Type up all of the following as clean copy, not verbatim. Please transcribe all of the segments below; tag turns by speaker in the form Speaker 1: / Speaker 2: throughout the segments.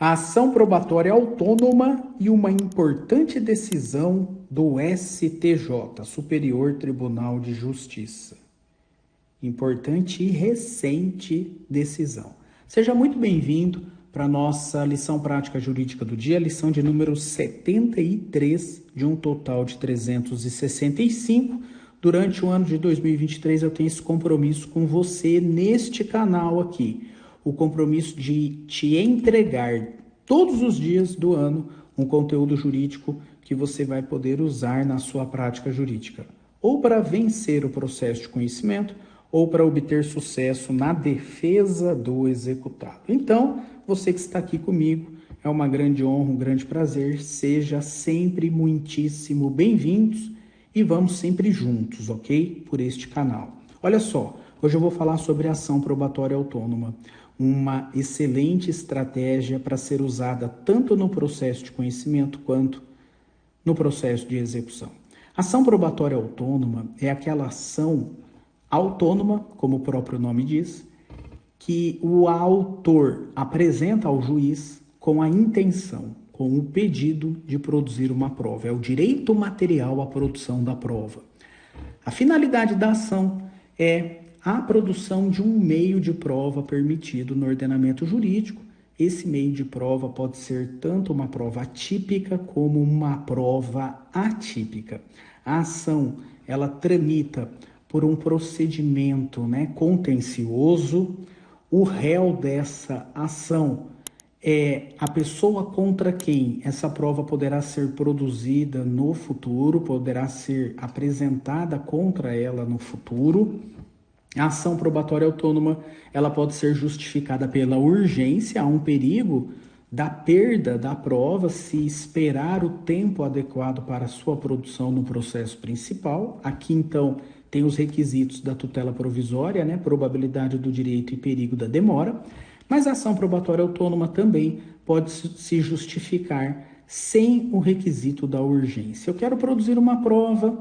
Speaker 1: A ação probatória autônoma e uma importante decisão do STJ, Superior Tribunal de Justiça. Importante e recente decisão. Seja muito bem-vindo para a nossa lição prática jurídica do dia, lição de número 73, de um total de 365. Durante o ano de 2023, eu tenho esse compromisso com você neste canal aqui. O compromisso de te entregar todos os dias do ano um conteúdo jurídico que você vai poder usar na sua prática jurídica, ou para vencer o processo de conhecimento, ou para obter sucesso na defesa do executado. Então, você que está aqui comigo, é uma grande honra, um grande prazer, seja sempre muitíssimo bem-vindos e vamos sempre juntos, ok? Por este canal. Olha só, hoje eu vou falar sobre a ação probatória autônoma, uma excelente estratégia para ser usada tanto no processo de conhecimento quanto no processo de execução. Ação probatória autônoma é aquela ação autônoma, como o próprio nome diz, que o autor apresenta ao juiz com a intenção, com o pedido de produzir uma prova. É o direito material à produção da prova. A finalidade da ação é a produção de um meio de prova permitido no ordenamento jurídico. Esse meio de prova pode ser tanto uma prova atípica como uma prova atípica. A ação, ela tramita por um procedimento, contencioso. O réu dessa ação é a pessoa contra quem essa prova poderá ser produzida no futuro, poderá ser apresentada contra ela no futuro. A ação probatória autônoma, ela pode ser justificada pela urgência, há um perigo da perda da prova se esperar o tempo adequado para a sua produção no processo principal. Aqui, então, tem os requisitos da tutela provisória, probabilidade do direito e perigo da demora, mas a ação probatória autônoma também pode se justificar sem o requisito da urgência. Eu quero produzir uma prova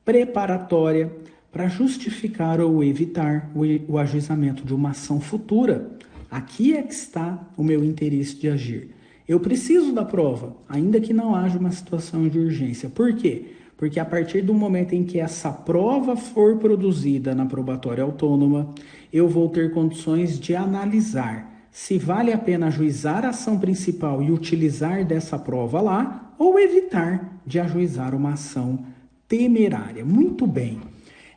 Speaker 1: preparatória para justificar ou evitar o ajuizamento de uma ação futura. Aqui é que está o meu interesse de agir. Eu preciso da prova, ainda que não haja uma situação de urgência. Por quê? Porque a partir do momento em que essa prova for produzida na probatória autônoma, eu vou ter condições de analisar se vale a pena ajuizar a ação principal e utilizar dessa prova lá, ou evitar de ajuizar uma ação temerária. Muito bem.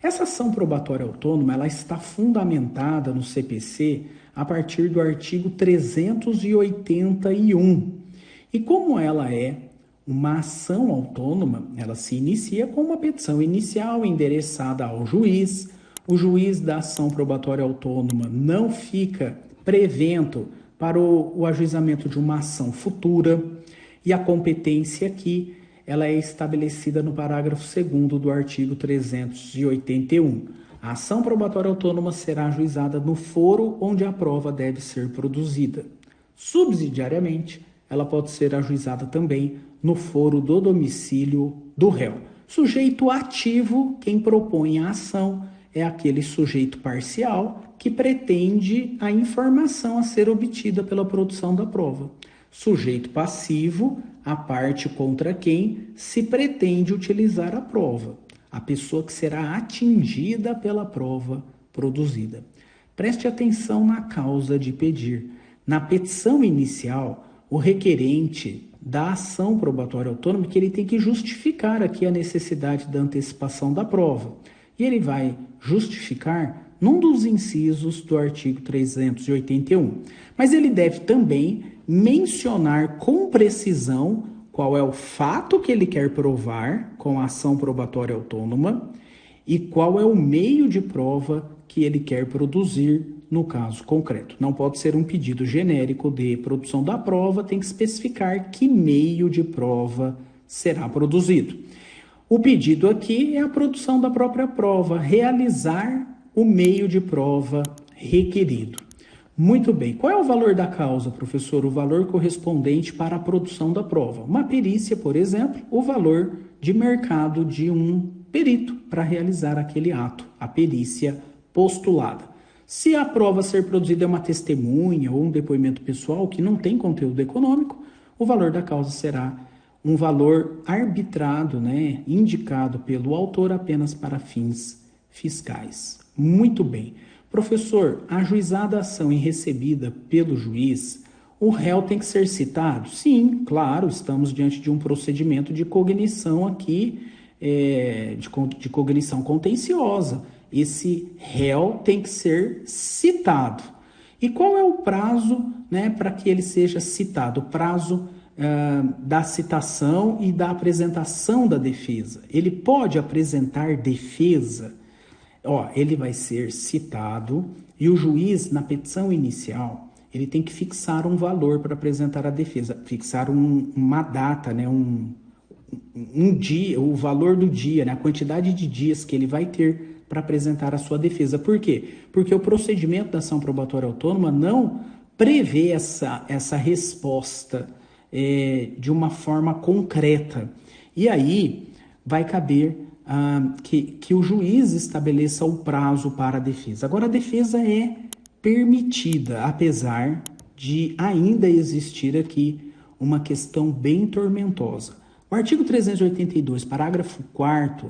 Speaker 1: Essa ação probatória autônoma, ela está fundamentada no CPC a partir do artigo 381. E como ela é uma ação autônoma, ela se inicia com uma petição inicial endereçada ao juiz. O juiz da ação probatória autônoma não fica prevento para o ajuizamento de uma ação futura. E a competência aqui, ela é estabelecida no parágrafo 2º do artigo 381. A ação probatória autônoma será ajuizada no foro onde a prova deve ser produzida. Subsidiariamente, ela pode ser ajuizada também no foro do domicílio do réu. Sujeito ativo, quem propõe a ação, é aquele sujeito parcial que pretende a informação a ser obtida pela produção da prova. Sujeito passivo, a parte contra quem se pretende utilizar a prova, a pessoa que será atingida pela prova produzida. Preste atenção na causa de pedir. Na petição inicial, o requerente da ação probatória autônoma, que ele tem que justificar aqui a necessidade da antecipação da prova. E ele vai justificar num dos incisos do artigo 381. Mas ele deve também mencionar com precisão qual é o fato que ele quer provar com a ação probatória autônoma e qual é o meio de prova que ele quer produzir no caso concreto. Não pode ser um pedido genérico de produção da prova, tem que especificar que meio de prova será produzido. O pedido aqui é a produção da própria prova, realizar o meio de prova requerido. Muito bem. Qual é o valor da causa, professor? O valor correspondente para a produção da prova. Uma perícia, por exemplo, o valor de mercado de um perito para realizar aquele ato, a perícia postulada. Se a prova a ser produzida é uma testemunha ou um depoimento pessoal que não tem conteúdo econômico, o valor da causa será um valor arbitrado, né, indicado pelo autor apenas para fins fiscais. Muito bem. Professor, ajuizada a ação e recebida pelo juiz, o réu tem que ser citado? Sim, claro, estamos diante de um procedimento de cognição aqui, de cognição contenciosa. Esse réu tem que ser citado. E qual é o prazo, né, para que ele seja citado? O prazo da citação e da apresentação da defesa. Ele pode apresentar defesa? Ele vai ser citado e o juiz, na petição inicial, ele tem que fixar um valor para apresentar a defesa, fixar uma data, né, um dia, o valor do dia, né, a quantidade de dias que ele vai ter para apresentar a sua defesa. Por quê? Porque o procedimento da ação probatória autônoma não prevê essa resposta de uma forma concreta. E aí vai caber que o juiz estabeleça o prazo para a defesa. Agora, a defesa é permitida, apesar de ainda existir aqui uma questão bem tormentosa. O artigo 382, parágrafo 4º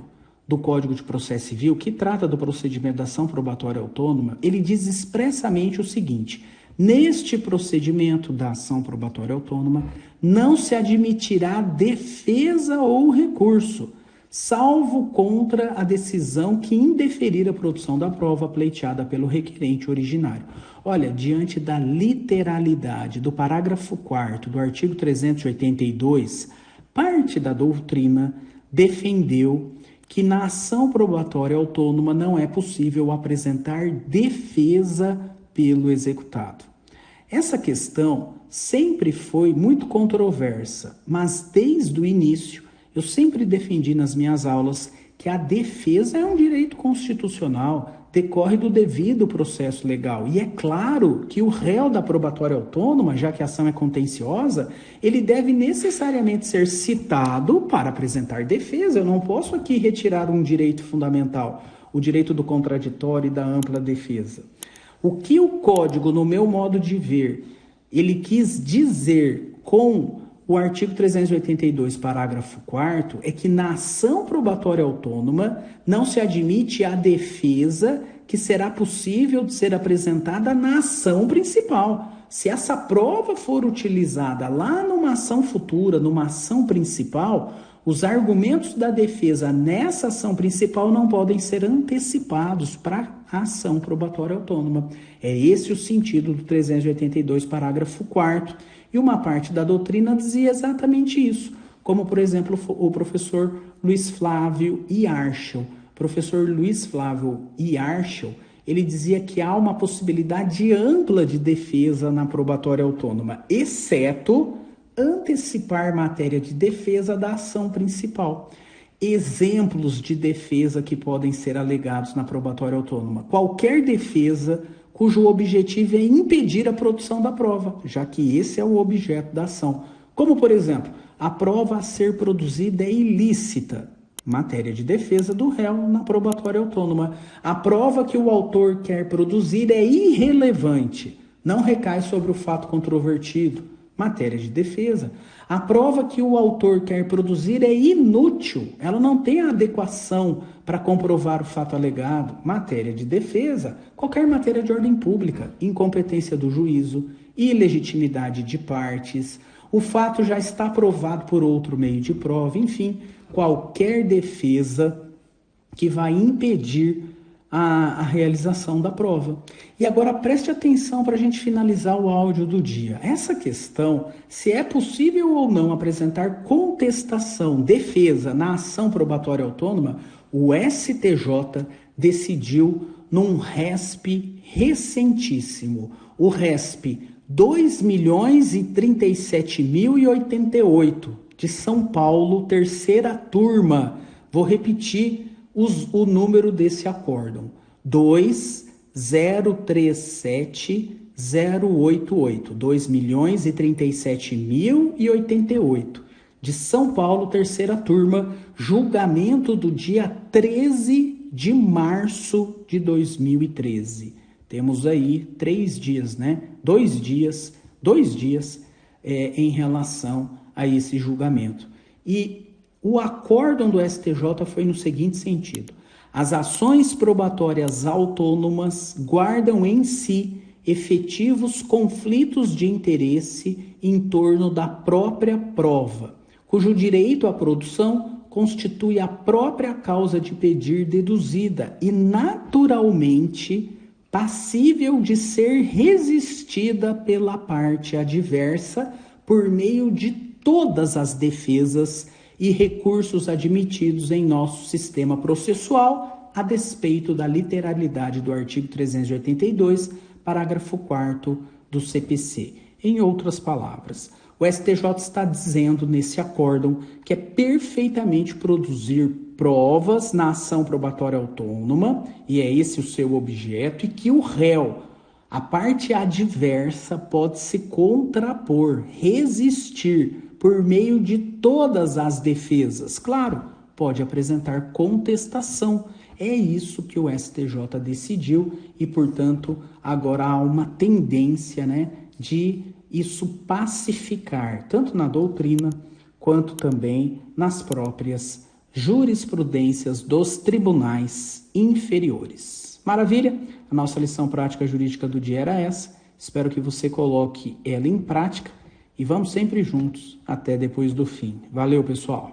Speaker 1: do Código de Processo Civil, que trata do procedimento da ação probatória autônoma, ele diz expressamente o seguinte: neste procedimento da ação probatória autônoma, não se admitirá defesa ou recurso, salvo contra a decisão que indeferir a produção da prova pleiteada pelo requerente originário. Olha, diante da literalidade do parágrafo 4º do artigo 382, parte da doutrina defendeu que na ação probatória autônoma não é possível apresentar defesa pelo executado. Essa questão sempre foi muito controversa, mas desde o início eu sempre defendi nas minhas aulas que a defesa é um direito constitucional, decorre do devido processo legal. E é claro que o réu da probatória autônoma, já que a ação é contenciosa, ele deve necessariamente ser citado para apresentar defesa. Eu não posso aqui retirar um direito fundamental, o direito do contraditório e da ampla defesa. O que o Código, no meu modo de ver, ele quis dizer com o artigo 382, parágrafo 4º, é que na ação probatória autônoma não se admite a defesa que será possível de ser apresentada na ação principal. Se essa prova for utilizada lá numa ação futura, numa ação principal, os argumentos da defesa nessa ação principal não podem ser antecipados para a ação probatória autônoma. É esse o sentido do 382, parágrafo 4º. E uma parte da doutrina dizia exatamente isso, como, por exemplo, o professor Luiz Flávio Yarchel. Professor Luiz Flávio Yarchel, ele dizia que há uma possibilidade ampla de defesa na probatória autônoma, exceto antecipar matéria de defesa da ação principal. Exemplos de defesa que podem ser alegados na probatória autônoma: qualquer defesa cujo objetivo é impedir a produção da prova, já que esse é o objeto da ação. Como, por exemplo, a prova a ser produzida é ilícita, matéria de defesa do réu na probatória autônoma. A prova que o autor quer produzir é irrelevante, não recai sobre o fato controvertido, matéria de defesa. A prova que o autor quer produzir é inútil, ela não tem a adequação para comprovar o fato alegado, matéria de defesa. Qualquer matéria de ordem pública, incompetência do juízo, ilegitimidade de partes, o fato já está provado por outro meio de prova, enfim, qualquer defesa que vai impedir a realização da prova. E agora preste atenção para a gente finalizar o áudio do dia. Essa questão, se é possível ou não apresentar contestação, defesa na ação probatória autônoma, o STJ decidiu num RESP recentíssimo, o RESP 2.037.088 de São Paulo, terceira turma. Vou repetir o número desse acórdão: 2.037.088, 2.037.088, de São Paulo, terceira turma, julgamento do dia 13 de março de 2013. Temos aí 3 dias, né? 2 dias em relação a esse julgamento. E o acórdão do STJ foi no seguinte sentido: as ações probatórias autônomas guardam em si efetivos conflitos de interesse em torno da própria prova, cujo direito à produção constitui a própria causa de pedir deduzida e naturalmente passível de ser resistida pela parte adversa por meio de todas as defesas e recursos admitidos em nosso sistema processual, a despeito da literalidade do artigo 382, parágrafo 4º do CPC. Em outras palavras, o STJ está dizendo nesse acórdão que é perfeitamente produzir provas na ação probatória autônoma, e é esse o seu objeto, e que o réu, a parte adversa, pode se contrapor, resistir por meio de todas as defesas. Claro, pode apresentar contestação. É isso que o STJ decidiu e, portanto, agora há uma tendência, né, de isso pacificar, tanto na doutrina quanto também nas próprias jurisprudências dos tribunais inferiores. Maravilha? A nossa lição prática jurídica do dia era essa. Espero que você coloque ela em prática e vamos sempre juntos até depois do fim. Valeu, pessoal!